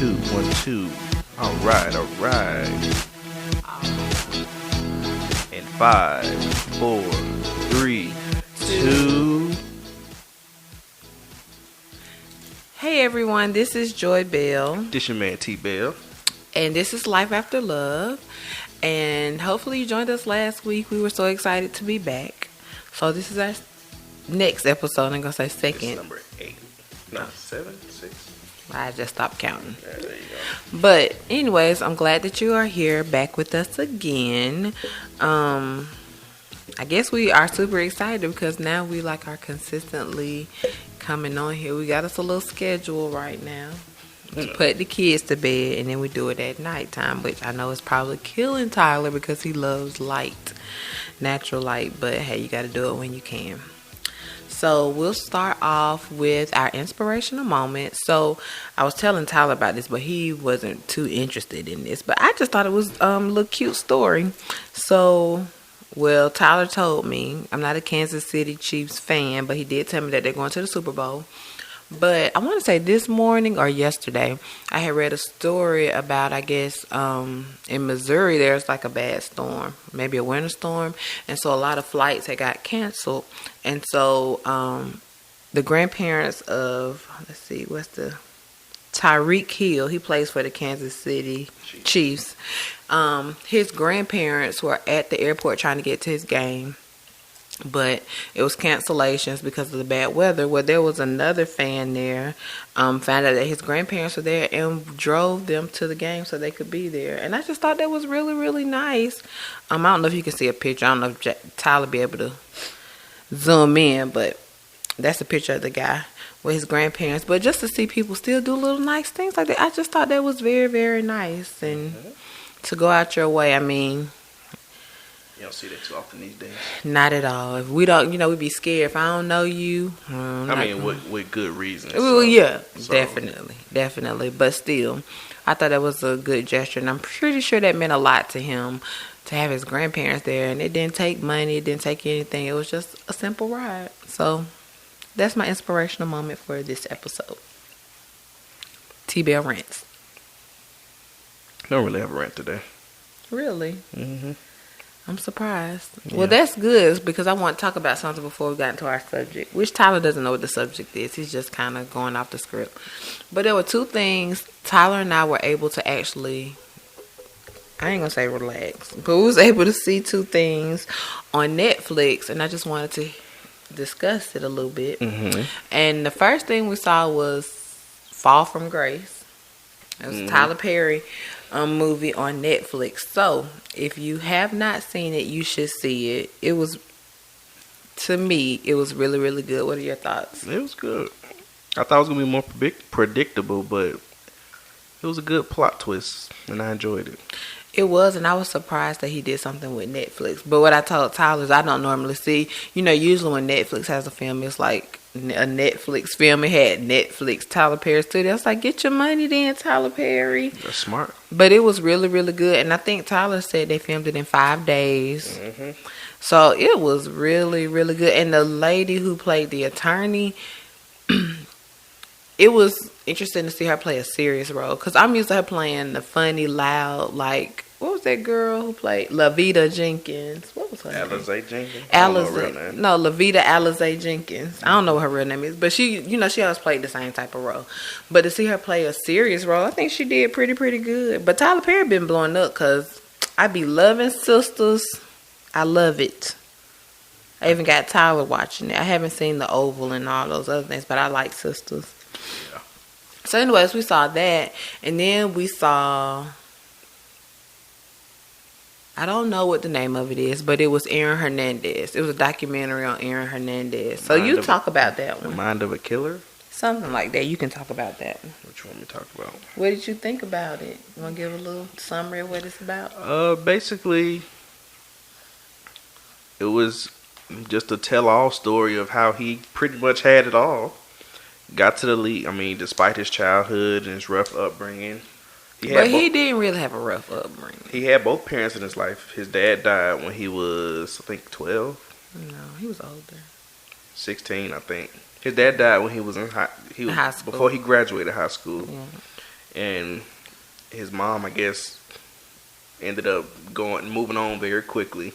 2, 1, 2. All right. And 5, 4, 3, 2. Hey everyone, this is Joy Bell. This your man T Bell. And this is Life After Love. And hopefully you joined us last week. We were so excited to be back. So this is our next episode. I'm going to say second. This is number 8. No, 7, 6. I just stopped counting. Yeah, there you go. But anyways, I'm glad that you are here back with us again. I guess we are super excited because now we are consistently coming on here. We got us a little schedule right now to put the kids to bed, and then we do it at nighttime, which I know is probably killing Tyler because he loves light, natural light. But hey, you got to do it when you can. So we'll start off with our inspirational moment. So I was telling Tyler about this, but he wasn't too interested in this. But I just thought it was a little cute story. So, well, Tyler told me, I'm not a Kansas City Chiefs fan, but he did tell me that they're going to the Super Bowl. But I want to say this morning or yesterday, I had read a story about, I guess, in Missouri, there's a bad storm, maybe a winter storm. And so a lot of flights had got canceled. And so the grandparents of, Tyreek Hill, he plays for the Kansas City Chiefs. His grandparents were at the airport trying to get to his game. But it was cancellations because of the bad weather. Well, there was another fan there, found out that his grandparents were there and drove them to the game so they could be there. And I just thought that was really, really nice. I don't know if you can see a picture. I don't know if Tyler be able to zoom in, but that's a picture of the guy with his grandparents. But just to see people still do little nice things like that, I just thought that was very, very nice. And to go out your way, I mean, you don't see that too often these days. Not at all. If we don't, we'd be scared. If I don't know you, with good reasons. Well, yeah, definitely. But still, I thought that was a good gesture, and I'm pretty sure that meant a lot to him to have his grandparents there. And it didn't take money, it didn't take anything. It was just a simple ride. So that's my inspirational moment for this episode. T-Bell rants. Don't really have a rant today. Really? Mm-hmm. I'm surprised. Yeah. Well, that's good because I want to talk about something before we got into our subject, which Tyler doesn't know what the subject is. He's just kind of going off the script. But there were two things Tyler and I were able to actually, I ain't going to say relax, but we was able to see two things on Netflix, and I just wanted to discuss it a little bit. Mm-hmm. And the first thing we saw was Fall from Grace. It was Tyler Perry movie on Netflix. So if you have not seen it, you should see it. It was, to me, it was really, really good. What are your thoughts? It was good. I thought it was going to be more predictable, but it was a good plot twist, and I enjoyed it. It was, and I was surprised that he did something with Netflix. But what I told Tyler is I don't normally see, usually when Netflix has a film, it's like a Netflix film. It had Netflix, Tyler Perry Studio. It's like, get your money then, Tyler Perry. That's smart. But it was really, really good. And I think Tyler said they filmed it in 5 days. Mm-hmm. So it was really, really good. And the lady who played the attorney, it was interesting to see her play a serious role. Because I'm used to her playing the funny, loud, what was that girl who played Lavita Jenkins? What was her name? Alizé Jenkins? Lavita Alizé Jenkins. I don't know what her real name is. But she, she always played the same type of role. But to see her play a serious role, I think she did pretty good. But Tyler Perry been blowing up because I be loving Sisters. I love it. I even got Tyler watching it. I haven't seen The Oval and all those other things, but I like Sisters. Yeah. So anyways, we saw that. And then we saw, I don't know what the name of it is, but it was Aaron Hernandez. It was a documentary on Aaron Hernandez. So you talk about that one. The Mind of a Killer? Something like that. You can talk about that. What you want me to talk about? What did you think about it? You want to give a little summary of what it's about? Basically, it was just a tell-all story of how he pretty much had it all. Got to the league. I mean, despite his childhood and his rough upbringing. He didn't really have a rough upbringing. He had both parents in his life. His dad died when he was, I think, 12. No, he was older. 16, I think. His dad died when he was in high school. High school. Before he graduated high school. Yeah. and his mom, I guess, ended up moving on very quickly.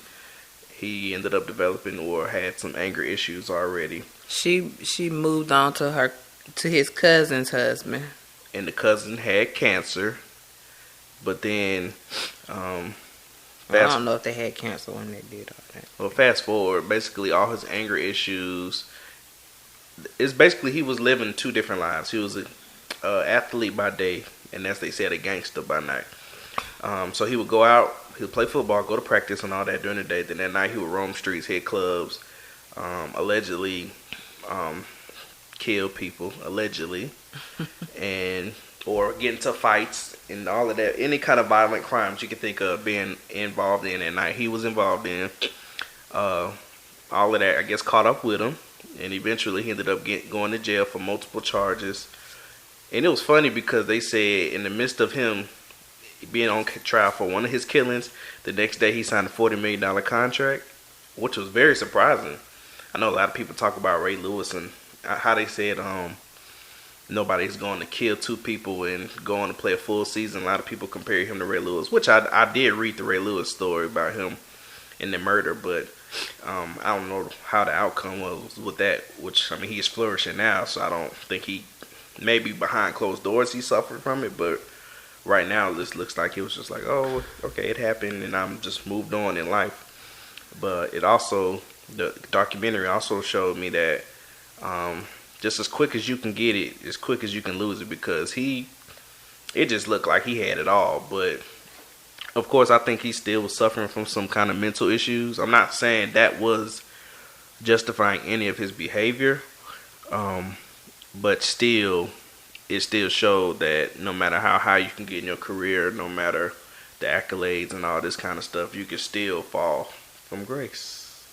He ended up developing or had some anger issues already. She moved on to his cousin's husband. And the cousin had cancer. But then, I don't know if they had cancer when they did all that. Well, fast forward, basically all his anger issues, it's basically he was living two different lives. He was an athlete by day, and as they said, a gangster by night. So he would go out, he would play football, go to practice and all that during the day. Then at night he would roam streets, hit clubs, allegedly kill people, allegedly, and or get into fights and all of that. Any kind of violent crimes you can think of being involved in at night, he was involved in. All of that, I guess, caught up with him, and eventually he ended up going to jail for multiple charges. And it was funny because they said in the midst of him being on trial for one of his killings, the next day he signed a $40 million contract, which was very surprising. I know a lot of people talk about Ray Lewis and how they said nobody's going to kill two people and go on to play a full season. A lot of people compare him to Ray Lewis, which I did read the Ray Lewis story about him and the murder, but I don't know how the outcome was with that, which, I mean, he's flourishing now, so I don't think maybe behind closed doors he suffered from it, but right now this looks like it was just like, oh, okay, it happened and I'm just moved on in life. But the documentary also showed me that just as quick as you can get it, as quick as you can lose it, because it just looked like he had it all. But of course, I think he still was suffering from some kind of mental issues. I'm not saying that was justifying any of his behavior, but still, it still showed that no matter how high you can get in your career, no matter the accolades and all this kind of stuff, you can still fall from grace.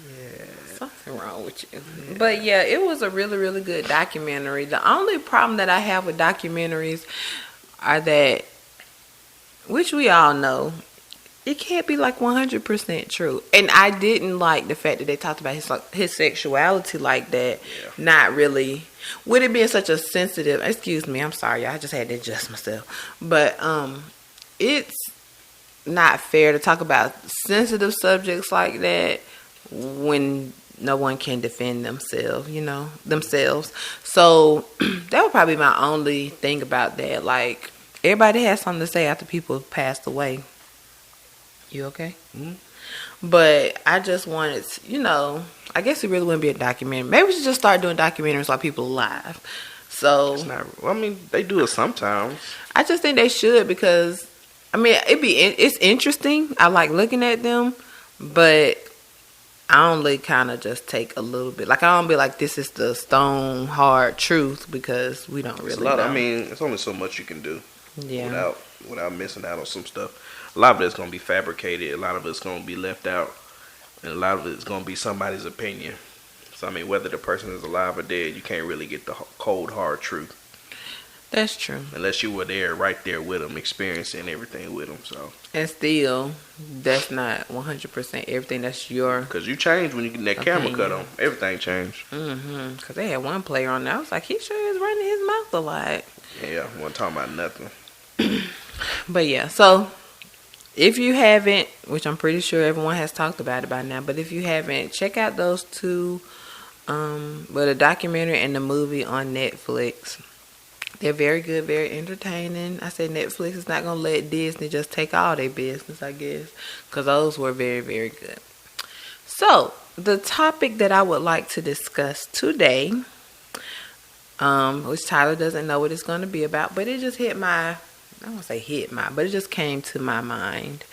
Yeah. Something wrong with you. Yeah. But yeah, it was a really, really good documentary. The only problem that I have with documentaries are that, which we all know, it can't be like 100% true. And I didn't like the fact that they talked about his sexuality like that. Yeah. Not really. With it being such a sensitive, excuse me, I'm sorry, y'all, I just had to adjust myself. But it's not fair to talk about sensitive subjects like that when no one can defend themselves. So that would probably be my only thing about that. Like, everybody has something to say after people have passed away. You okay? Mm-hmm. But I just wanted, I guess it really wouldn't be a documentary. Maybe we should just start doing documentaries while people are alive. So, they do it sometimes. I just think they should because, it's interesting. I like looking at them, but I only kind of just take a little bit. Like, I don't be like, this is the stone hard truth because we don't really know. It's only so much you can do. Yeah. Without missing out on some stuff. A lot of it's going to be fabricated. A lot of it's going to be left out. And a lot of it's going to be somebody's opinion. So, whether the person is alive or dead, you can't really get the cold, hard truth. That's true. Unless you were there, right there with them, experiencing everything with them. So. And still, that's not 100% everything. That's your... Because you change when you get that camera cut on. Everything changed. Mm-hmm. Because they had one player on there. I was like, he sure is running his mouth a lot. Yeah, wasn't talking about nothing. But yeah, so if you haven't, which I'm pretty sure everyone has talked about it by now, but if you haven't, check out those two, the documentary and the movie on Netflix. They're very good, very entertaining. I said Netflix is not going to let Disney just take all their business, I guess, because those were very, very good. So, the topic that I would like to discuss today, which Tyler doesn't know what it's going to be about, but it just I don't want to say but it just came to my mind.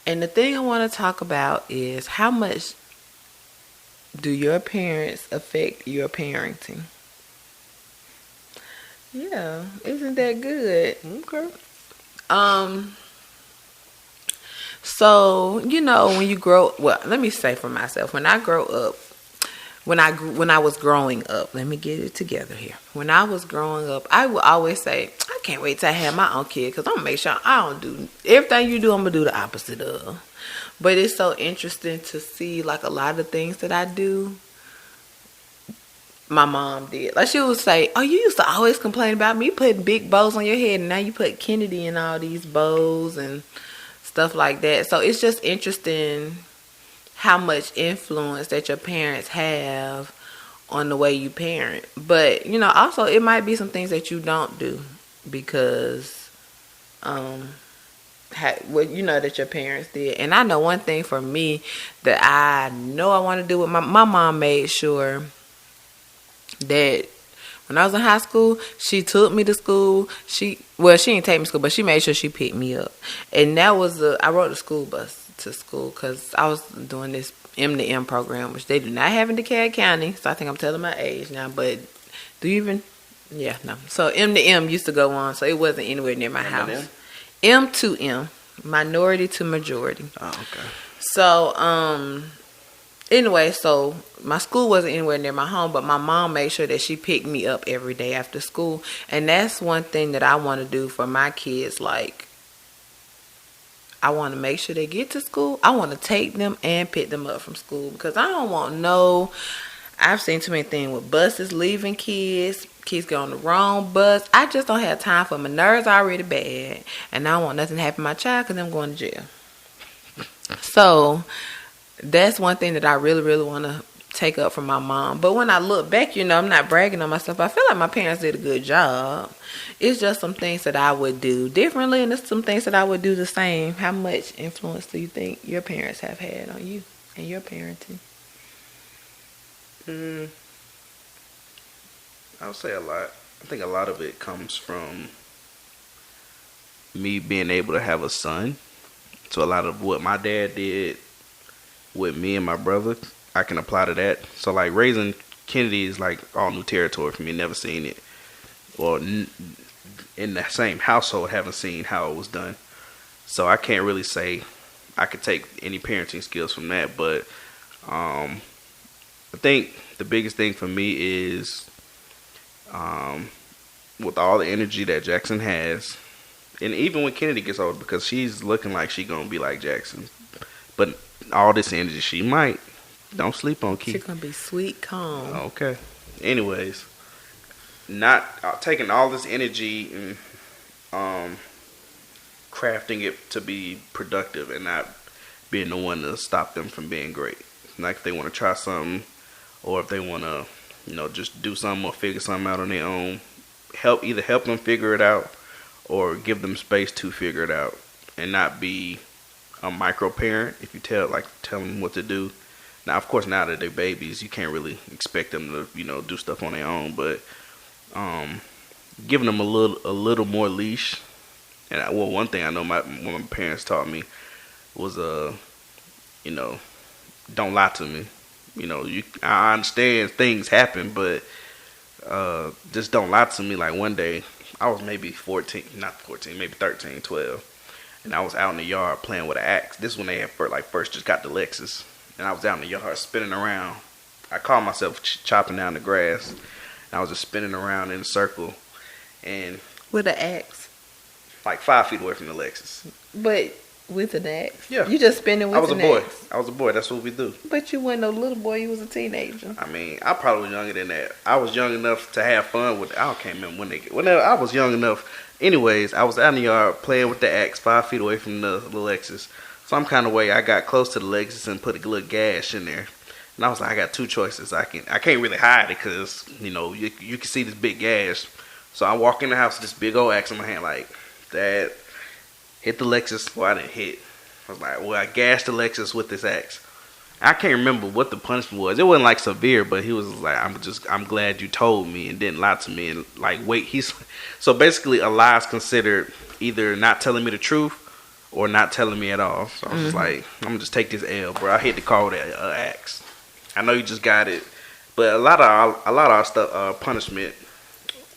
And the thing I want to talk about is how much do your parents affect your parenting? Yeah, isn't that good? Okay. So, when you grow, let me say for myself, when I was growing up, let me get it together here. When I was growing up, I would always say, I can't wait till I have my own kid because I'm going to make sure I don't do everything you do, I'm going to do the opposite of. But it's so interesting to see, like, a lot of things that I do, my mom did. Like, she would say, "Oh, you used to always complain about me putting big bows on your head, and now you put Kennedy in all these bows and stuff like that." So it's just interesting how much influence that your parents have on the way you parent. But, also it might be some things that you don't do because that your parents did. And I know one thing for me that I know I want to do with my mom made sure that when I was in high school, she took me to school. She didn't take me to school, but she made sure she picked me up. And that was I rode the school bus to school because I was doing this M to M program, which they do not have in DeKalb County. So I think I'm telling my age now, but do you even? Yeah, no. So M to M used to go on, so it wasn't anywhere near my house. M to M, minority to majority. Oh, okay. So, anyway, so my school wasn't anywhere near my home, but my mom made sure that she picked me up every day after school. And that's one thing that I want to do for my kids. Like, I want to make sure they get to school. I want to take them and pick them up from school because I don't want I've seen too many things with buses leaving kids get on the wrong bus. I just don't have time for my nerves already bad. And I don't want nothing to happen to my child because I'm going to jail. So that's one thing that I really, really want to take up from my mom. But when I look back, I'm not bragging on myself. I feel like my parents did a good job. It's just some things that I would do differently, and it's some things that I would do the same. How much influence do you think your parents have had on you and your parenting? I would say a lot. I think a lot of it comes from me being able to have a son. So a lot of what my dad did with me and my brother, I can apply to that. So like raising Kennedy is like all new territory for me. Never seen it, or in the same household, haven't seen how it was done. So I can't really say I could take any parenting skills from that. But I think the biggest thing for me is with all the energy that Jackson has, and even when Kennedy gets older, because she's looking like she's gonna be like Jackson, but all this energy she might. Don't sleep on Keith. She's gonna be sweet, calm. Okay. Anyways, not taking all this energy and crafting it to be productive, and not being the one to stop them from being great. Like if they want to try something, or if they want to, just do something or figure something out on their own, either help them figure it out, or give them space to figure it out, and not be a micro parent. If you tell them what to do. Now, of course, now that they're babies, you can't really expect them to, do stuff on their own. But giving them a little more leash. And one thing I know what my parents taught me was, don't lie to me. I understand things happen, but just don't lie to me. Like one day, I was maybe 14, not 14, maybe 13, 12, and I was out in the yard playing with an axe. This is when they had first just got the Lexus. And I was out in the yard spinning around. I caught myself chopping down the grass. And I was just spinning around in a circle. And with an axe? Like 5 feet away from the Lexus. But with an axe? Yeah. You just spinning with an axe? I was a boy. That's what we do. But you weren't no little boy. You was a teenager. I mean, I probably was younger than that. I was young enough to have fun with it. I can't remember whenever I was young enough. Anyways, I was out in the yard playing with the axe 5 feet away from the Lexus. Some kind of way, I got close to the Lexus and put a little gash in there. And I was like, I got two choices. I can't really hide it because, you can see this big gash. So I walk in the house with this big old axe in my hand like, Dad, hit the Lexus. Well, I didn't hit. I was like, well, I gashed the Lexus with this axe. I can't remember what the punishment was. It wasn't like severe, but he was like, I'm glad you told me and didn't lie to me. And like, so basically a lie is considered either not telling me the truth or not telling me at all. So I was just like, I'm gonna just take this L, bro. I hit the car with an axe. I know you just got it, but a lot of our stuff, punishment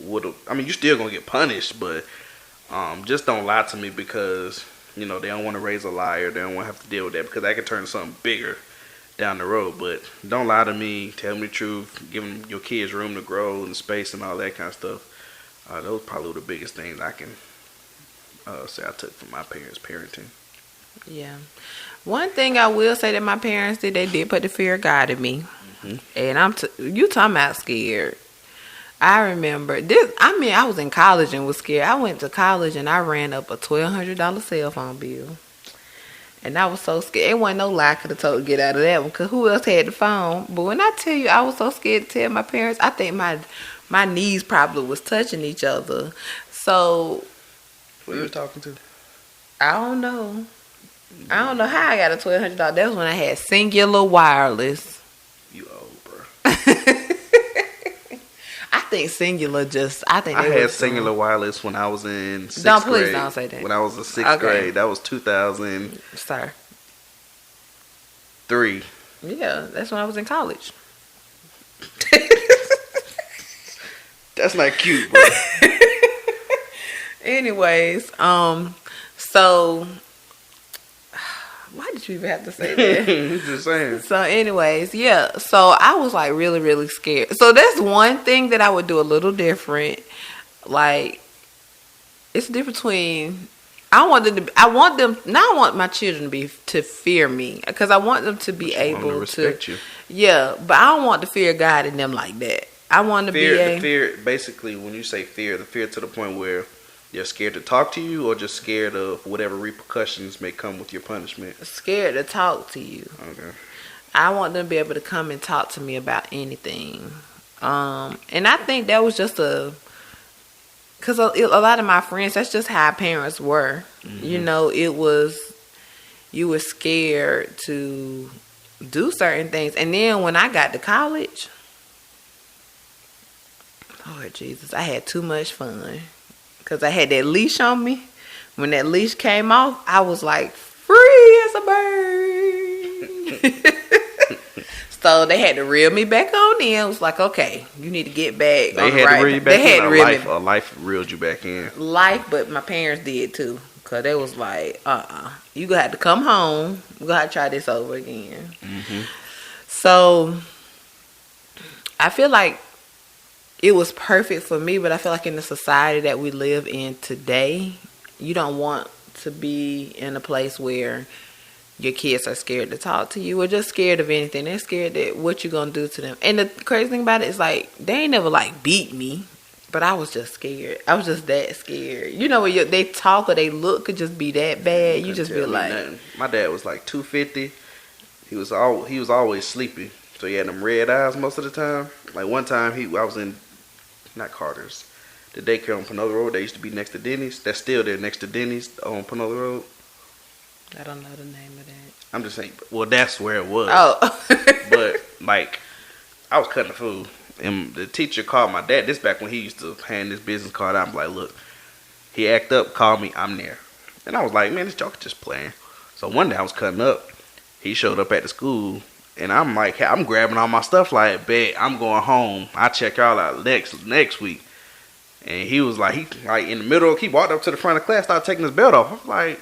you still gonna get punished, but just don't lie to me because they don't want to raise a liar. They don't want to have to deal with that because that could turn something bigger down the road. But don't lie to me. Tell me the truth. Giving your kids room to grow and space and all that kind of stuff. Those probably were the biggest things I can say I took from my parents' parenting. Yeah. One thing I will say that my parents did, they did put the fear of God in me. And you talking about scared. I remember this. I mean, I was in college and was scared. I went to college and I ran up a $1,200 cell phone bill. And I was so scared. It wasn't no lie I could have told to get out of that one, because who else had the phone? But when I tell you I was so scared to tell my parents, I think my knees probably was touching each other. So Who you was talking to? I don't know. I don't know how I got a $1,200. That was when I had Singular Wireless. You old, bro. I think Singular I had Singular Wireless when I was in 6th grade. Please don't say that. When I was in 6th grade. That was 2003. Sir. Yeah, that's when I was in college. That's not cute, bro. Anyways, so why did you even have to say that? Just saying. So anyways, yeah. So I was like really, really scared. So that's one thing that I would do a little different. Like, it's the difference between I want my children to fear me, because I want them to be able to respect you. Yeah, but I don't want the fear of God in them like that. I want to fear. Basically, when you say fear, the fear to the point where you're scared to talk to you, or just scared of whatever repercussions may come with your punishment? Scared to talk to you. Okay. I want them to be able to come and talk to me about anything. And I think that was just because a lot of my friends, that's just how parents were. Mm-hmm. You know, you were scared to do certain things. And then when I got to college, Lord Jesus, I had too much fun. Because I had that leash on me. When that leash came off, I was like free as a bird. So they had to reel me back on in. It was like, okay, you need to get back. They had to reel you back in. Life reeled you back in. Life, but my parents did too. Because they was like, you gonna have to come home. We're gonna have to try this over again. Mm-hmm. So I feel like it was perfect for me, but I feel like in the society that we live in today, you don't want to be in a place where your kids are scared to talk to you or just scared of anything. They're scared that what you're going to do to them. And the crazy thing about it is, like, they ain't never, like, beat me, but I was just scared. I was just that scared. You know, when they talk or they look could just be that bad. You just be like... Nothing. My dad was like 250. He was always sleepy. So he had them red eyes most of the time. Like, one time I was in... Not Carter's. The daycare on Panola Road. They used to be next to Denny's. That's still there next to Denny's on Panola Road. I don't know the name of that. I'm just saying. Well, that's where it was. Oh. But, like, I was cutting the food. And the teacher called my dad. This back when he used to hand his business card out. I'm like, look. He act up. Call me. I'm there. And I was like, man, this joker just playing. So one day I was cutting up. He showed up at the school. And I'm like, hey, I'm grabbing all my stuff like, bet, I'm going home. I'll check y'all out next week. And he was like, in the middle, he walked up to the front of the class, started taking his belt off. I was like,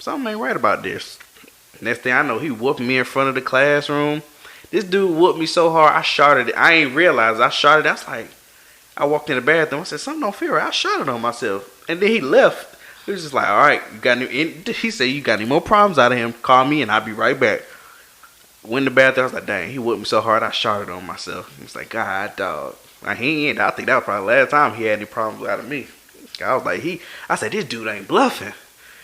something ain't right about this. Next thing I know, he whooped me in front of the classroom. This dude whooped me so hard, I shot it. I ain't realized I shot it. That's like, I walked in the bathroom. I said, something don't feel right. I shot it on myself. And then he left. He was just like, all right, he said, you got any more problems out of him, call me and I'll be right back. Went in the bathroom, I was like, dang, he whooped me so hard, I shot it on myself. He was like, God, dog. I think that was probably the last time he had any problems out of me. I was like, I said, this dude ain't bluffing.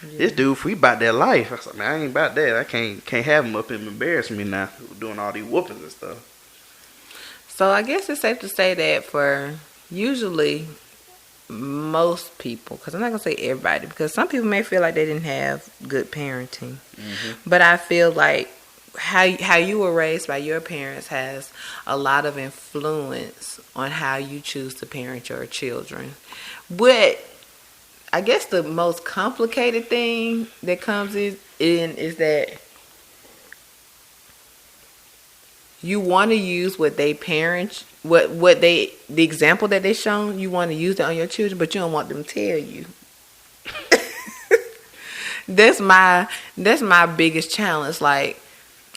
Yeah. This dude, we about that life. I said, man, I ain't about that. I can't have him up and embarrass me now, doing all these whoopings and stuff. So I guess it's safe to say that for usually most people, because I'm not going to say everybody, because some people may feel like they didn't have good parenting. Mm-hmm. But I feel like how you were raised by your parents has a lot of influence on how you choose to parent your children. But I guess the most complicated thing that comes in is that you want to use what they parent, the example that they shown, you want to use that on your children, but you don't want them to tell you. That's my biggest challenge. Like,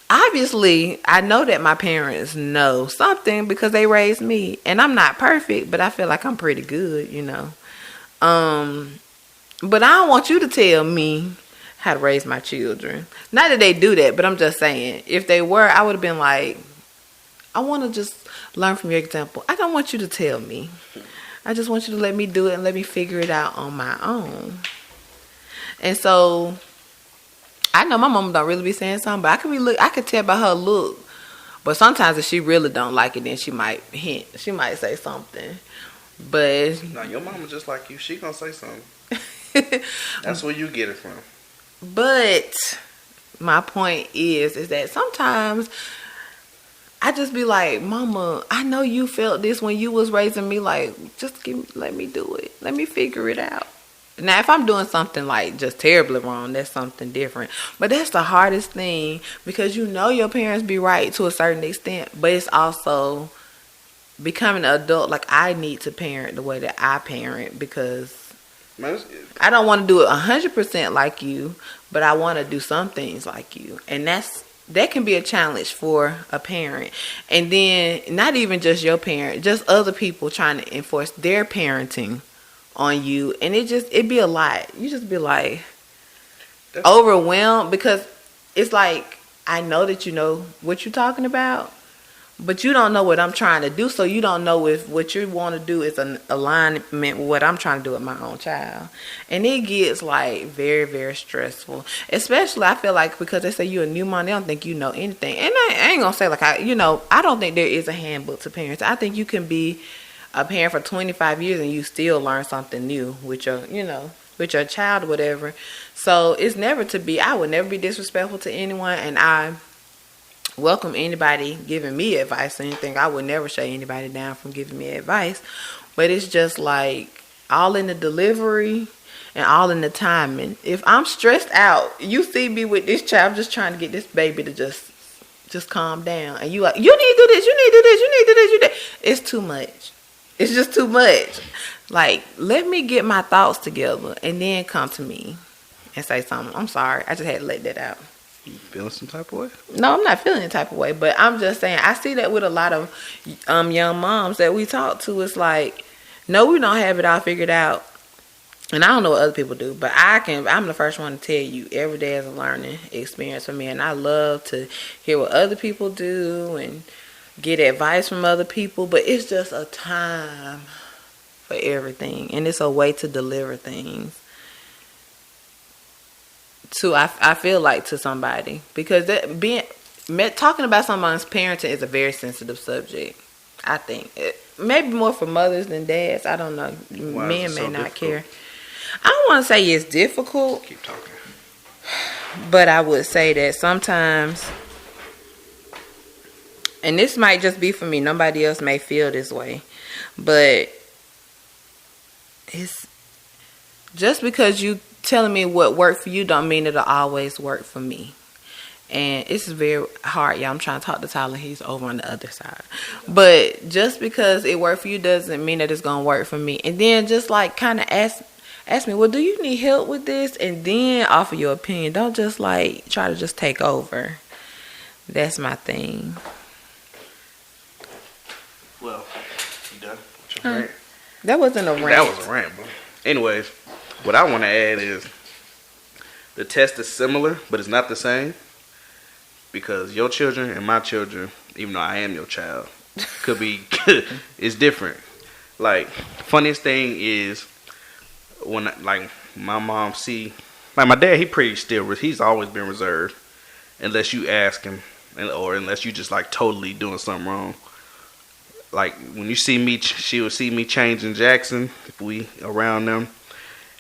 obviously, I know that my parents know something because they raised me. And I'm not perfect, but I feel like I'm pretty good, you know. But I don't want you to tell me how to raise my children. Not that they do that, but I'm just saying, if they were, I would have been like, I want to just learn from your example. I don't want you to tell me. I just want you to let me do it and let me figure it out on my own. And so I know my mom don't really be saying something, but I could tell by her look. But sometimes if she really don't like it, then she might hint. She might say something. But no, your mama just like you. She gonna say something. That's where you get it from. But my point is that sometimes I just be like, Mama, I know you felt this when you was raising me. Like, just let me do it. Let me figure it out. Now, if I'm doing something like just terribly wrong, that's something different. But that's the hardest thing because you know your parents be right to a certain extent, but it's also becoming an adult. Like, I need to parent the way that I parent because I don't want to do it 100% like you, but I want to do some things like you. And that can be a challenge for a parent. And then not even just your parent, just other people trying to enforce their parenting on you, and it'd be a lot. You just be like overwhelmed because it's like I know that you know what you're talking about, but you don't know what I'm trying to do, so you don't know if what you want to do is an alignment with what I'm trying to do with my own child. And it gets like very, very stressful, especially I feel like because they say you're a new mom, they don't think you know anything. And I ain't gonna say like I don't think there is a handbook to parents. I think you can be a parent for 25 years and you still learn something new with your child or whatever. So it's I would never be disrespectful to anyone, and I welcome anybody giving me advice or anything. I would never shut anybody down from giving me advice. But it's just like all in the delivery and all in the timing. If I'm stressed out, you see me with this child, I'm just trying to get this baby to just calm down. And you like, you need to do this, you need to do this, you need to do this, you need. It's too much. It's just too much. Like, let me get my thoughts together and then come to me and say something. I'm sorry. I just had to let that out. You feeling some type of way? No, I'm not feeling any type of way. But I'm just saying, I see that with a lot of young moms that we talk to. It's like, no, we don't have it all figured out. And I don't know what other people do, but I'm the first one to tell you every day is a learning experience for me. And I love to hear what other people do and get advice from other people, but it's just a time for everything, and it's a way to deliver things to I feel like to somebody, because talking about someone's parenting is a very sensitive subject. I think maybe more for mothers than dads. I don't know. Men may not care. I don't want to say it's difficult. Keep talking. But I would say that sometimes. And this might just be for me. Nobody else may feel this way. But it's just because you telling me what worked for you don't mean it'll always work for me. And it's very hard, y'all. I'm trying to talk to Tyler. He's over on the other side. But just because it worked for you doesn't mean that it's going to work for me. And then just like kind of ask me, well, do you need help with this? And then offer your opinion. Don't just like try to just take over. That's my thing. Well, you done with your rant? That wasn't a rant. That was a rant, bro. Anyways, what I want to add is the test is similar, but it's not the same. Because your children and my children, even though I am your child, could be, it's different. Like, funniest thing is when, like, my mom like, my dad, he's always been reserved. Unless you ask him, or unless you just, like, totally doing something wrong. Like, when you see me, she would see me changing Jackson if we around them.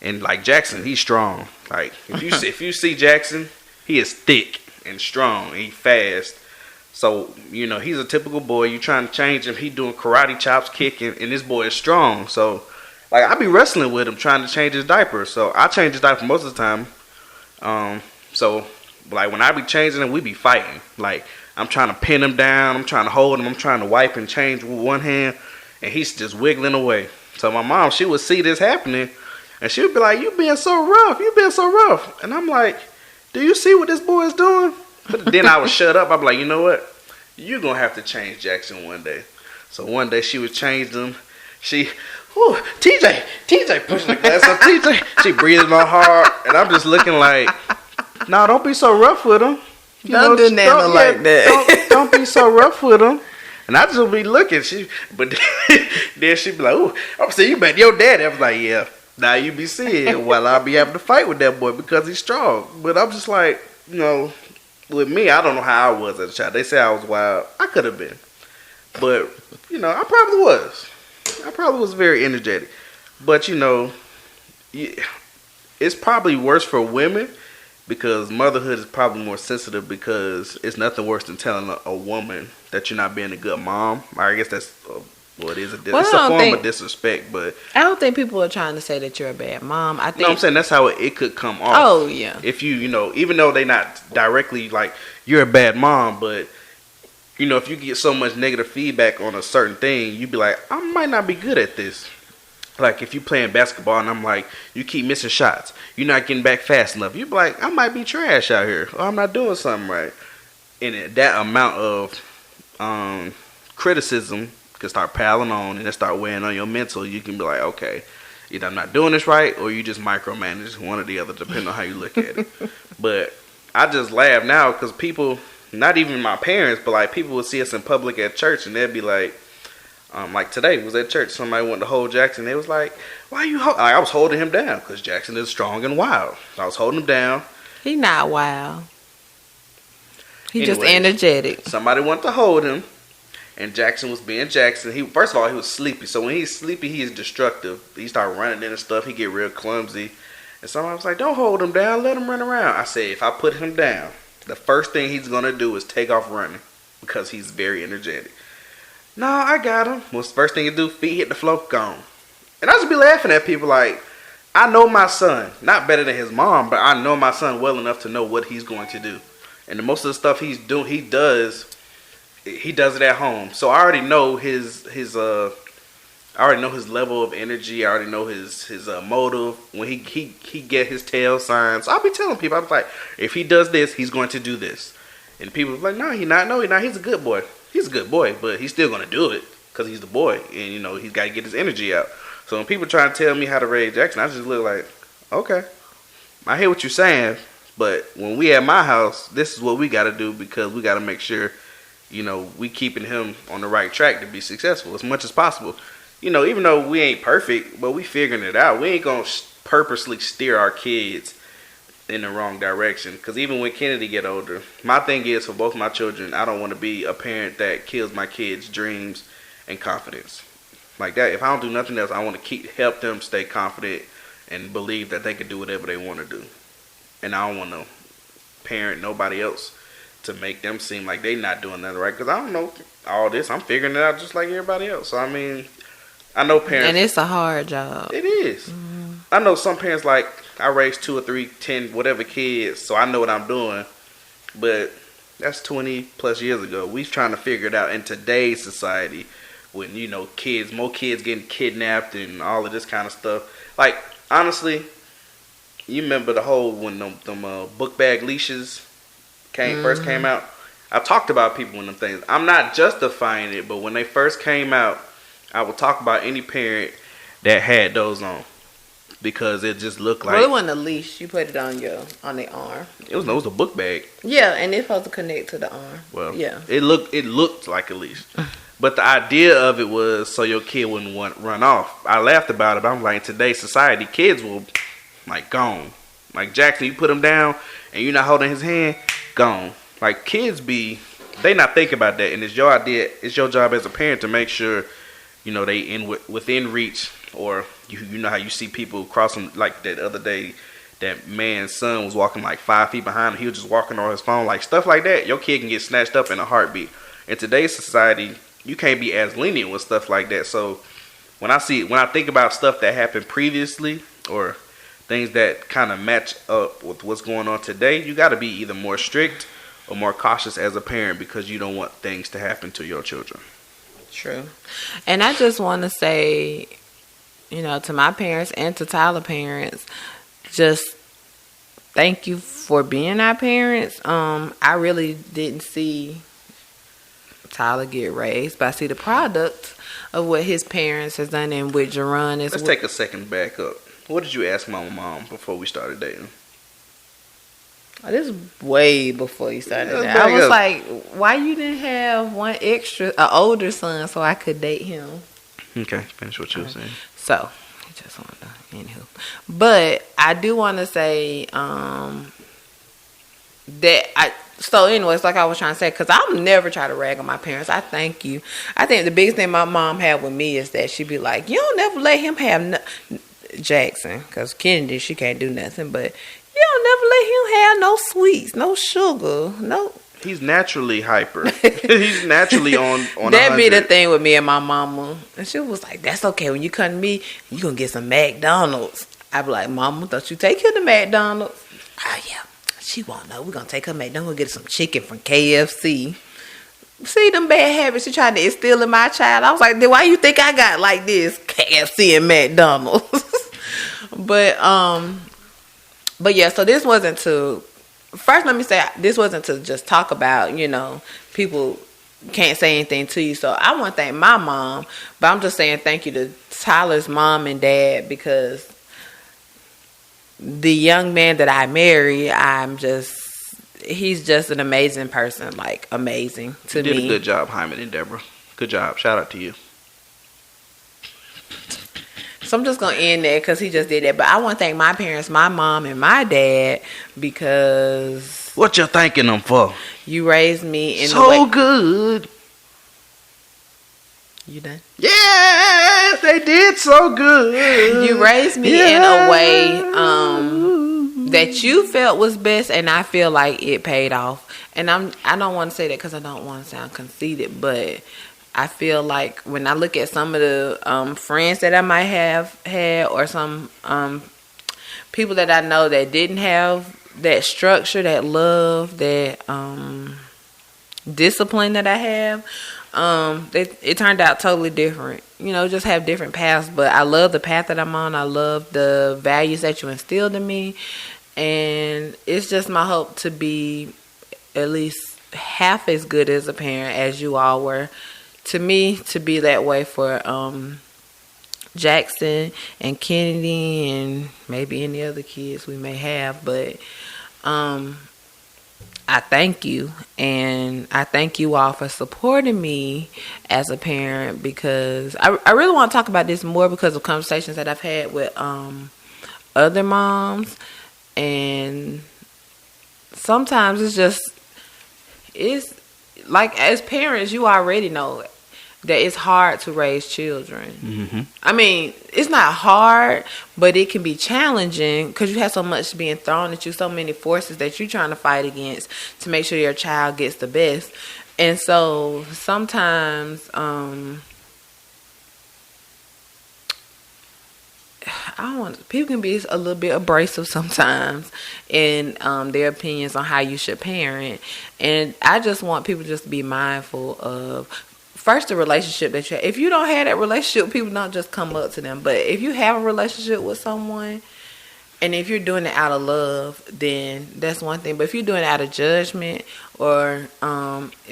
And, like, Jackson, he's strong. Like, if you see Jackson, he is thick and strong and he fast. So, you know, he's a typical boy. You trying to change him, he doing karate chops, kicking, and this boy is strong. So, like, I be wrestling with him, trying to change his diaper. So, I change his diaper most of the time. So, like, when I be changing him, we be fighting. Like, I'm trying to pin him down. I'm trying to hold him. I'm trying to wipe and change with one hand. And he's just wiggling away. So my mom, she would see this happening. And she would be like, you being so rough. You being so rough. And I'm like, do you see what this boy is doing? But then I would shut up. I'd be like, you know what? You're going to have to change Jackson one day. So one day she would change them. TJ pushing the glass up. TJ. She breathing all hard. And I'm just looking like, don't be so rough with him. Don't do nothing like that. Don't be so rough with him. And I just be looking. But then she be like, "Ooh, I'm saying you bet your daddy." I was like, "Yeah." Now you be seeing while I be having to fight with that boy because he's strong. But I'm just like, with me, I don't know how I was as a child. They say I was wild. I could have been, but I probably was. I probably was very energetic. But it's probably worse for women because motherhood is probably more sensitive because it's nothing worse than telling a woman that you're not being a good mom. I guess that's it is it's a form of disrespect, but I don't think people are trying to say that you're a bad mom. I think no, I'm saying that's how it could come off. Oh yeah. If even though they not directly like you're a bad mom, but if you get so much negative feedback on a certain thing, you'd be like, I might not be good at this. Like if you playing basketball and I'm like, you keep missing shots, you're not getting back fast enough. You'd be like, I might be trash out here, or I'm not doing something right. And that amount of criticism can start piling on and it start weighing on your mental. You can be like, okay, either I'm not doing this right or you just micromanage, one or the other, depending on how you look at it. But I just laugh now because people, not even my parents, but like people would see us in public at church and they'd be like today was at church, somebody wanted to hold Jackson. They was like, why you I was holding him down because Jackson is strong and wild. I was holding him down. He not wild. He just energetic. Somebody wanted to hold him. And Jackson was being Jackson. First of all, he was sleepy. So when he's sleepy, he is destructive. He start running into stuff. He get real clumsy. And somebody was like, don't hold him down. Let him run around. I said, if I put him down, the first thing he's going to do is take off running because he's very energetic. No, I got him. What's the first thing you do? Feet hit the floor, gone. And I just be laughing at people like, I know my son. Not better than his mom, but I know my son well enough to know what he's going to do. And most of the stuff he's doing, he does it at home. So I already know his level of energy. I already know his motive. When he get his tail signs, I'll be telling people, I'm like, if he does this, he's going to do this. And people are like, no, he not. No, he not. He's a good boy. He's a good boy, but he's still going to do it because he's the boy. And, he's got to get his energy out. So when people try to tell me how to raise Jackson, I just look like, okay, I hear what you're saying. But when we at my house, this is what we got to do because we got to make sure we keeping him on the right track to be successful as much as possible. Even though we ain't perfect, but we figuring it out. We ain't going to purposely steer our kids in the wrong direction. Because even when Kennedy get older, my thing is for both my children, I don't want to be a parent that kills my kids' dreams and confidence. Like that, if I don't do nothing else, I want to help them stay confident and believe that they can do whatever they want to do. And I don't want to parent nobody else to make them seem like they not doing nothing right. Because I don't know all this. I'm figuring it out just like everybody else. So, I mean, I know parents. And it's a hard job. It is. Mm-hmm. I know some parents like, I raised 2 or 3, 10, whatever kids, so I know what I'm doing. But that's 20 plus years ago. We're trying to figure it out in today's society when, more kids getting kidnapped and all of this kind of stuff. Like, honestly, you remember the whole, when them book bag leashes first came out. I talked about people in them things. I'm not justifying it, but when they first came out, I would talk about any parent that had those on because it just looked like. Well, it wasn't a leash. You put it on the arm. It was a book bag. Yeah, and it's supposed to connect to the arm. Well, yeah, it looked like a leash, but the idea of it was so your kid wouldn't run off. I laughed about it. But I'm like, in today's society, kids will gone. Like Jackson, you put him down and you're not holding his hand. Gone. Like kids they not thinking about that, and it's your idea. It's your job as a parent to make sure, they within reach, or you know how you see people crossing like that other day. That man's son was walking like 5 feet behind him. He was just walking on his phone, like stuff like that. Your kid can get snatched up in a heartbeat. In today's society, you can't be as lenient with stuff like that. So when I think about stuff that happened previously or things that kind of match up with what's going on today, you got to be either more strict or more cautious as a parent because you don't want things to happen to your children. True. And I just want to say, to my parents and to Tyler parents, just thank you for being our parents. I really didn't see Tyler get raised, but I see the product of what his parents has done and with Jerron. Let's take a second back up. What did you ask my mom before we started dating? Oh, this is way before you started Let's that. I back was up. like, why you didn't have one extra, an older son, so I could date him? Okay, finish what you were saying. So, I just want to, anywho. But I do want to say that so anyways, like I was trying to say, because I'll never try to rag on my parents. I thank you. I think the biggest thing my mom had with me is that she'd be like, you don't never let him have Jackson, because Kennedy, she can't do nothing, but you don't never let him have no sweets, no sugar, no. He's naturally hyper. He's naturally on. That be the 100. thing with me and my mama. And she was like, that's okay. When you come to me, you going to get some McDonald's. I be like, Mama, don't you take her to McDonald's? Oh, yeah. She won't know. We're going to take her to McDonald's. We'll get some chicken from KFC. See them bad habits you trying to instill in my child. I was like, then why you think I got like this? KFC and McDonald's. But yeah, so this wasn't to... First, let me say, this wasn't to just talk about, people can't say anything to you. So I want to thank my mom, but I'm just saying thank you to Tyler's mom and dad, because the young man that I marry, he's just an amazing person, like amazing to me. You did a good job, Hyman and Deborah. Good job. Shout out to you. So I'm just going to end there because he just did that. But I want to thank my parents, my mom and my dad, because... What you thanking them for? You raised me in so the way... good. You done? Yes, they did so good. You raised me in a way that you felt was best, and I feel like it paid off. And I don't want to say that because I don't want to sound conceited, but... I feel like when I look at some of the friends that I might have had, or some people that I know that didn't have that structure, that love, that discipline that I have, it turned out totally different. Just have different paths. But I love the path that I'm on. I love the values that you instilled in me. And it's just my hope to be at least half as good as a parent as you all were. To me, to be that way for Jackson and Kennedy and maybe any other kids we may have. But I thank you. And I thank you all for supporting me as a parent, because I really want to talk about this more because of conversations that I've had with other moms. And sometimes it's like, as parents, you already know that it's hard to raise children. Mm-hmm. I mean, it's not hard, but it can be challenging because you have so much being thrown at you, so many forces that you're trying to fight against to make sure your child gets the best. And so sometimes, people can be a little bit abrasive sometimes in their opinions on how you should parent. And I just want people just to be mindful of, first, the relationship that you have. If you don't have that relationship, people don't just come up to them. But if you have a relationship with someone, and if you're doing it out of love, then that's one thing. But if you're doing it out of judgment or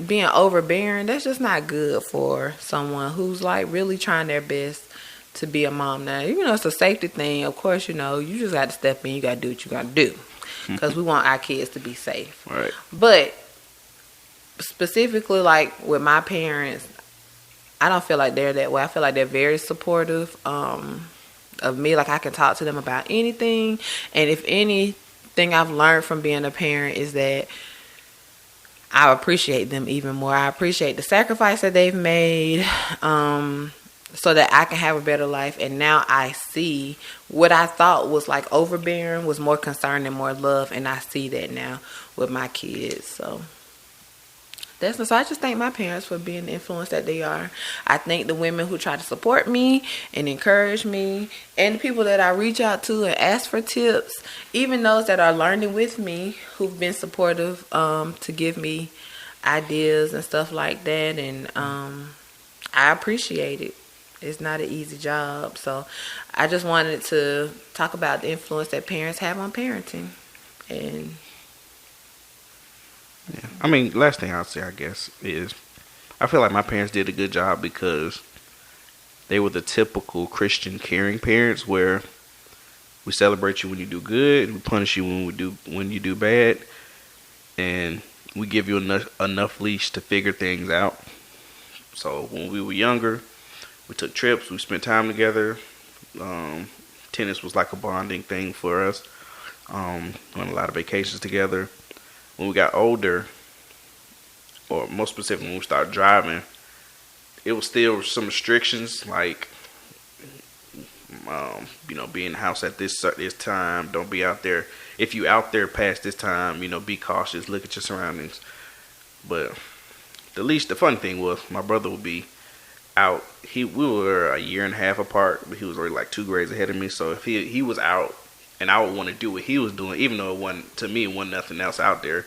being overbearing, that's just not good for someone who's like really trying their best to be a mom. Now, even though it's a safety thing, of course, you just got to step in. You got to do what you got to do, because we want our kids to be safe. Right. But specifically, like with my parents, I don't feel like they're that way. I feel like they're very supportive of me. Like, I can talk to them about anything. And if anything I've learned from being a parent is that I appreciate them even more. I appreciate the sacrifice that they've made so that I can have a better life. And now I see what I thought was like overbearing was more concern and more love. And I see that now with my kids. So I just thank my parents for being the influence that they are. I thank the women who try to support me and encourage me, and the people that I reach out to and ask for tips, even those that are learning with me who've been supportive to give me ideas and stuff like that. And I appreciate it. It's not an easy job. So I just wanted to talk about the influence that parents have on parenting. And yeah. I mean, last thing I'll say, I guess, is I feel like my parents did a good job because they were the typical Christian caring parents where we celebrate you when you do good, we punish you when you do bad. and we give you enough leash to figure things out. So when we were younger, we took trips, we spent time together. Um, Tennis was like a bonding thing for us. Went on a lot of vacations together. When we got older, or more specifically when we started driving, it was still some restrictions like, be in the house at this time. Don't be out there. If you out there past this time, be cautious. Look at your surroundings. But the fun thing was my brother would be out. We were a year and a half apart, but he was already like 2 grades ahead of me. So if he was out, and I would want to do what he was doing, even though it wasn't nothing else out there.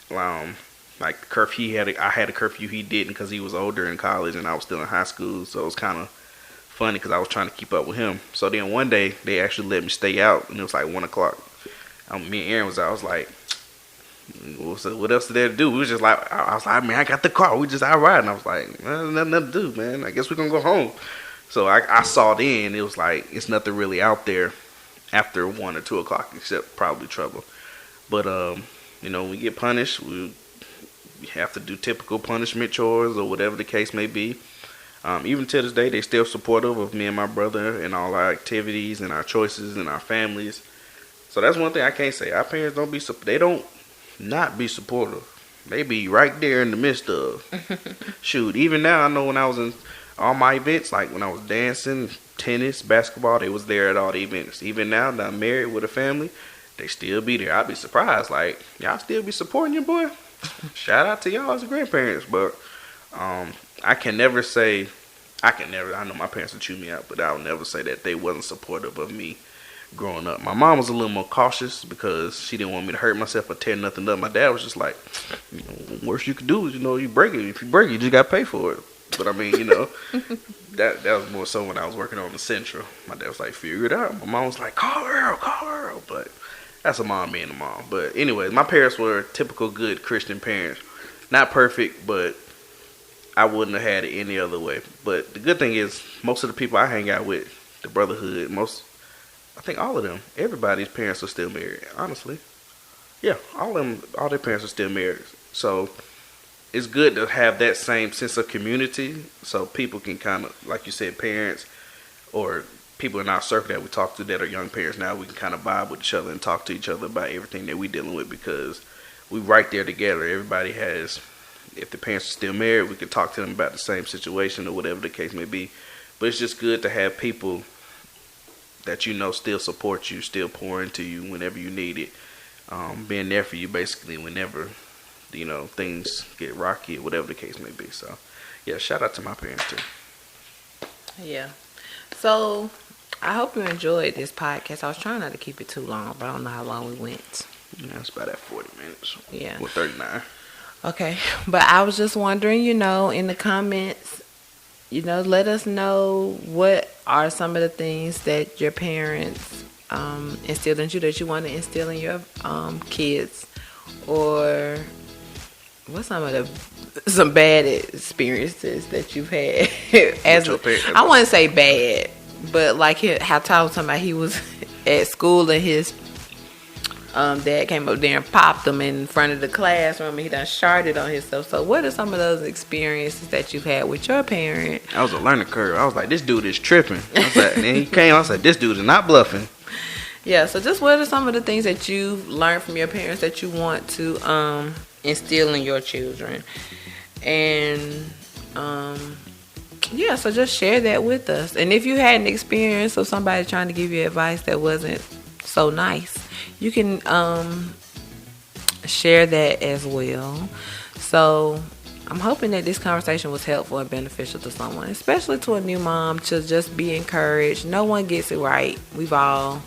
Like the curfew I had a curfew he didn't because he was older in college and I was still in high school. So it was kind of funny because I was trying to keep up with him. So then one day they actually let me stay out, and it was like 1 o'clock. Me and Aaron was out. I was like, what else did there to do? We was just like, I was like, man, I got the car. We just out riding. I was like, nothing to do, man. I guess we're gonna go home. So I saw then it was like it's nothing really out there after 1 or 2 o'clock except probably trouble. But we get punished. We have to do typical punishment chores or whatever the case may be. Even to this day, they still supportive of me and my brother and all our activities and our choices and our families. So that's one thing I can't say. Our parents they don't not be supportive. They be right there in the midst of. Shoot, even now, I know when I was in all my events, like when I was dancing, tennis, basketball, they was there at all the events. Even now that I'm married with a family, they still be there. I'd be surprised. Like, y'all still be supporting your boy? Shout out to y'all as grandparents. But I know my parents would chew me out, but I'll never say that they wasn't supportive of me growing up. My mom was a little more cautious because she didn't want me to hurt myself or tear nothing up. My dad was just like, worst you could do is, you break it. If you break it, you just got to pay for it. But I mean, that was more so when I was working on the Central. My dad was like, figure it out. My mom was like, call Earl. But that's a mom being a mom. But anyways, my parents were typical good Christian parents. Not perfect, but I wouldn't have had it any other way. But the good thing is, most of the people I hang out with, the brotherhood, I think all of them, everybody's parents are still married, honestly. Yeah, all their parents are still married. So it's good to have that same sense of community so people can kind of, like you said, parents or people in our circle that we talk to that are young parents now, we can kind of vibe with each other and talk to each other about everything that we're dealing with because we right there together. Everybody has, if the parents are still married, we can talk to them about the same situation or whatever the case may be. But it's just good to have people that still support you, still pour into you whenever you need it. Being there for you basically whenever, things get rocky or whatever the case may be. So, yeah, shout out to my parents too. Yeah. So, I hope you enjoyed this podcast. I was trying not to keep it too long, but I don't know how long we went. Yeah, it's about at 40 minutes. Yeah. Or 39. Okay. But I was just wondering, in the comments, let us know what are some of the things that your parents instilled in you that you want to instill in your kids, or what's some bad experiences that you've had I wouldn't say bad, but like how Tyler was talking about he was at school and his dad came up there and popped him in front of the classroom and he done sharted on himself. So what are some of those experiences that you've had with your parent? That was a learning curve. I was like, this dude is tripping. I was like, and then he came, I was like, this dude is not bluffing. Yeah, so just what are some of the things that you've learned from your parents that you want to instill in your children? And yeah, so just share that with us. And if you had an experience of somebody trying to give you advice that wasn't so nice, you can share that as well. So I'm hoping that this conversation was helpful and beneficial to someone, especially to a new mom, to just be encouraged. No one gets it right. We've all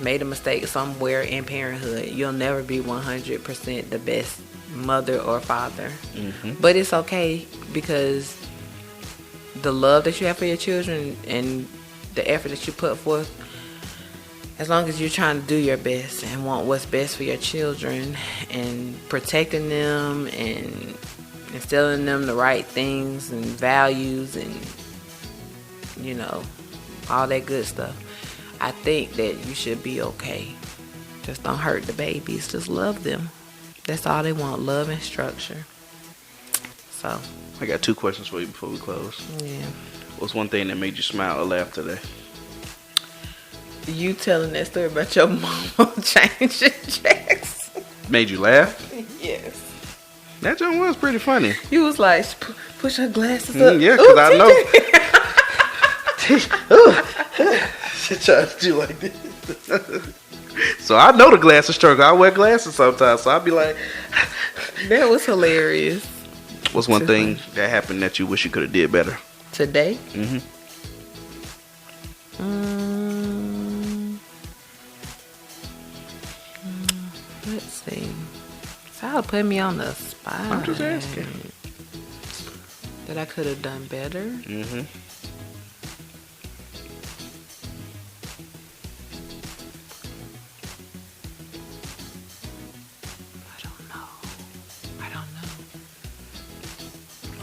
made a mistake somewhere in parenthood. You'll never be 100% the best mother or father. Mm-hmm. But it's okay, because the love that you have for your children and the effort that you put forth, as long as you're trying to do your best and want what's best for your children and protecting them and instilling them the right things and values and all that good stuff, I think that you should be okay. Just don't hurt the babies. Just love them. That's all they want, love and structure. So. I got 2 questions for you before we close. Yeah. What's one thing that made you smile or laugh today? You telling that story about your mama changing checks. Made you laugh? Yes. That joint was pretty funny. You was like, push her glasses up. Yeah, because I know. She tries to do like this. So I know the glasses struggle. I wear glasses sometimes, so I'll be like. That was hilarious. What's one thing that happened that you wish you could have did better? Today? Mm-hmm. Let's see. Y'all put me on the spot. I'm just asking. That I could have done better? Mm-hmm. I don't know.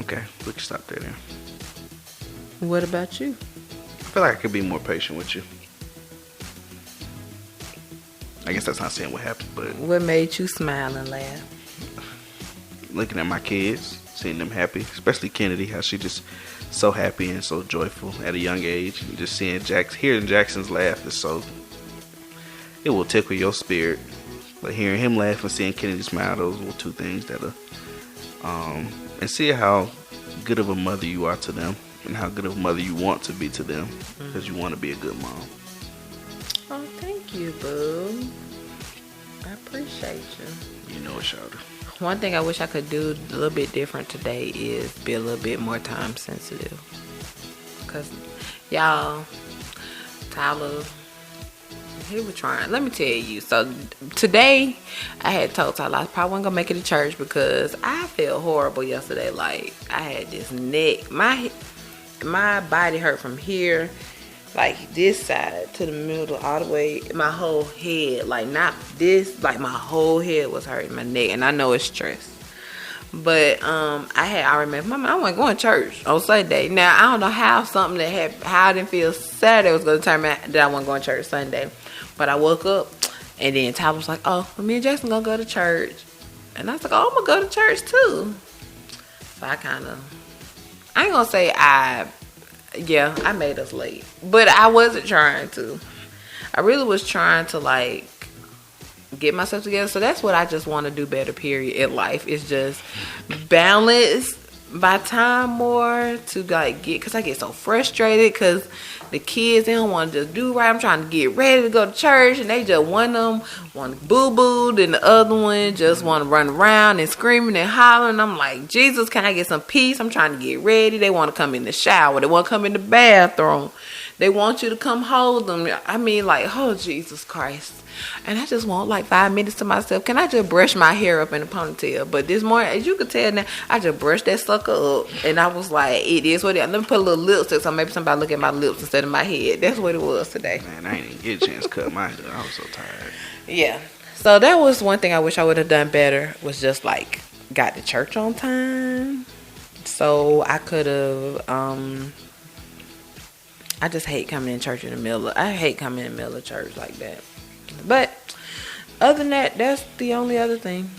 Okay, we can stop there then. What about you? I feel like I could be more patient with you. I guess that's not saying what happened, but What made you smile and laugh? looking at my kids, seeing them happy, especially Kennedy, how she just so happy and so joyful at a young age, and just seeing hearing Jackson's laugh is so, it will tickle your spirit. But hearing him laugh and seeing Kennedy smile, those were 2 things that and see how good of a mother you are to them, and how good of a mother you want to be to them, because you want to be a good mom. Oh, thank you, boo. I appreciate you. You know it, Shawty. One thing I wish I could do a little bit different today is be a little bit more time sensitive. Because, y'all, Tyler, he was trying. Let me tell you. So, today, I had told Tyler I probably wasn't going to make it to church because I felt horrible yesterday. Like, I had this neck. My body hurt from here, like this side to the middle, all the way, my whole head, like not this, like my whole head was hurting, my neck, and I know it's stress. But I remember, Mama, I wasn't going to church on Sunday. Now I don't know how something that happened, how I didn't feel Saturday was going to determine that I wasn't going to church Sunday. But I woke up, and then Tyler was like, "Oh, well, me and Jackson gonna go to church," and I was like, "Oh, I'm gonna go to church too." So I ain't gonna say I made us late. But I wasn't trying to. I really was trying to, like, get myself together. So that's what I just want to do better, period, in life. Is just balance my time more to, like, because I get so frustrated because the kids, they don't want to just do right. I'm trying to get ready to go to church, and they just want to boo-boo, and the other one just want to run around and screaming and hollering. I'm like, Jesus, can I get some peace? I'm trying to get ready. They want to come in the shower. They want to come in the bathroom. They want you to come hold them. I mean, like, oh, Jesus Christ. And I just want like 5 minutes to myself. Can I just brush my hair up in a ponytail? But this morning, as you could tell now, I just brushed that sucker up. And I was like, it is what it is. Let me put a little lipstick so maybe somebody look at my lips instead of my head. That's what it was today. Man, I ain't even get a chance to cut my hair. I was so tired. Yeah. So that was one thing I wish I would have done better, was just like got to church on time. So I could have, I just hate coming in church in the middle of, I hate coming in the middle of church like that. But other than that, that's the only other thing.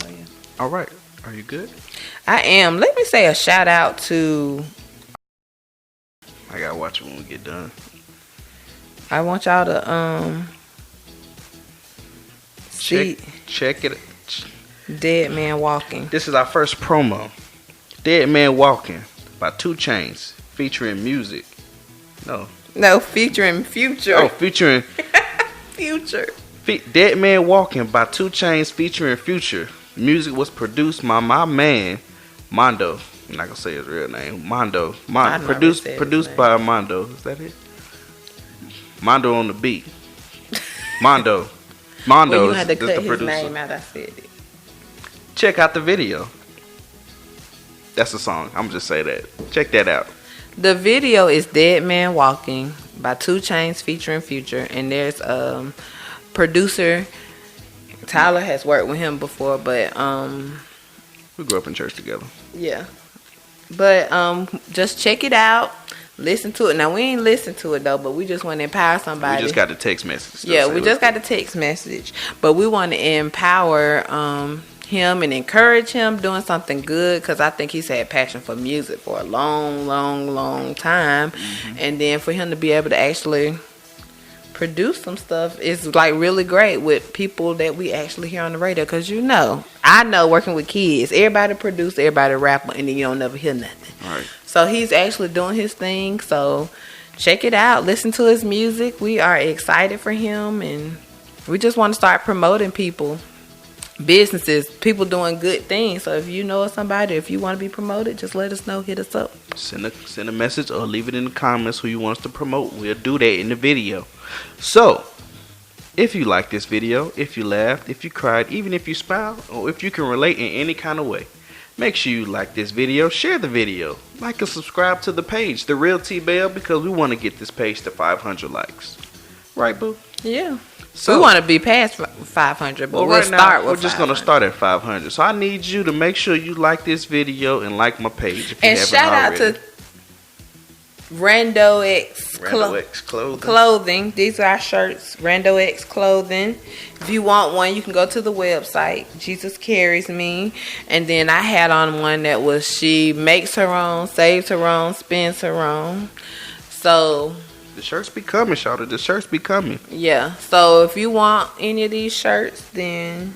So, yeah. All right. Are you good? I am. Let me say a shout out to, I gotta watch it when we get done. I want y'all to check it. Dead Man Walking. This is our first promo. Dead Man Walking by 2 Chainz featuring music. No, featuring Future. Oh, featuring Future. Dead Man Walking by 2 Chainz featuring Future. Music was produced by my man Mondo. I'm not gonna say his real name. Mondo. Produced by Mondo. Is that it? Mondo on the beat. Mondo. Well, you had to is cut the his producer. name out. I said it. Check out the video. That's the song. I'm just say that. Check that out. The video is Dead Man Walking by 2 Chainz featuring Future, and there's producer Tyler has worked with him before, but We grew up in church together. yeah. But just check it out. Listen to it. Now we ain't listen to it though, but we just want to empower somebody. We just got the text message. Yeah, we just got the text message, but we want to empower him and encourage him doing something good, because I think he's had passion for music for a long time, and then for him to be able to actually produce some stuff is like really great with people that we actually hear on the radio. Because I know working with kids, everybody produce, everybody rap, and then you don't never hear nothing. Right. So he's actually doing his thing. So check it out. Listen to his music. We are excited for him, and we just want to start promoting people, businesses, people doing good things. So if you know somebody, if you want to be promoted, just let us know. Hit us up. Send a message or leave it in the comments who you want us to promote. We'll do that in the video. So, if you like this video, if you laughed, if you cried, even if you smiled, or if you can relate in any kind of way, make sure you like this video, share the video, like and subscribe to the page, The Real T-Bell, because we want to get this page to 500 likes. Right, boo? Yeah. So, we want to be past 500, but we're just going to start at 500. So I need you to make sure you like this video and like my page if you and haven't shout already. out to Rando X Clothing. These are our shirts, Rando X Clothing. If you want one, you can go to the website, Jesus Carries Me. And then I had on one that was she makes her own, saves her own, spends her own. So the shirts be coming, Shawty. The shirts be coming. Yeah. So if you want any of these shirts, then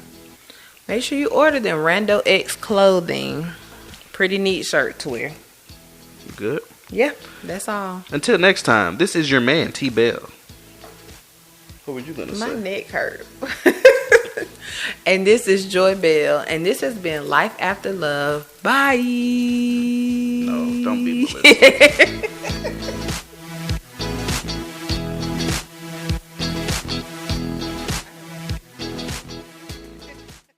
make sure you order them. Rando X Clothing. Pretty neat shirt to wear. Good. Yeah, that's all. Until next time, this is your man, T-Bell. What were you going to say? My neck hurt. And this is Joy Bell. And this has been Life After Love. Bye. No, don't be Melissa.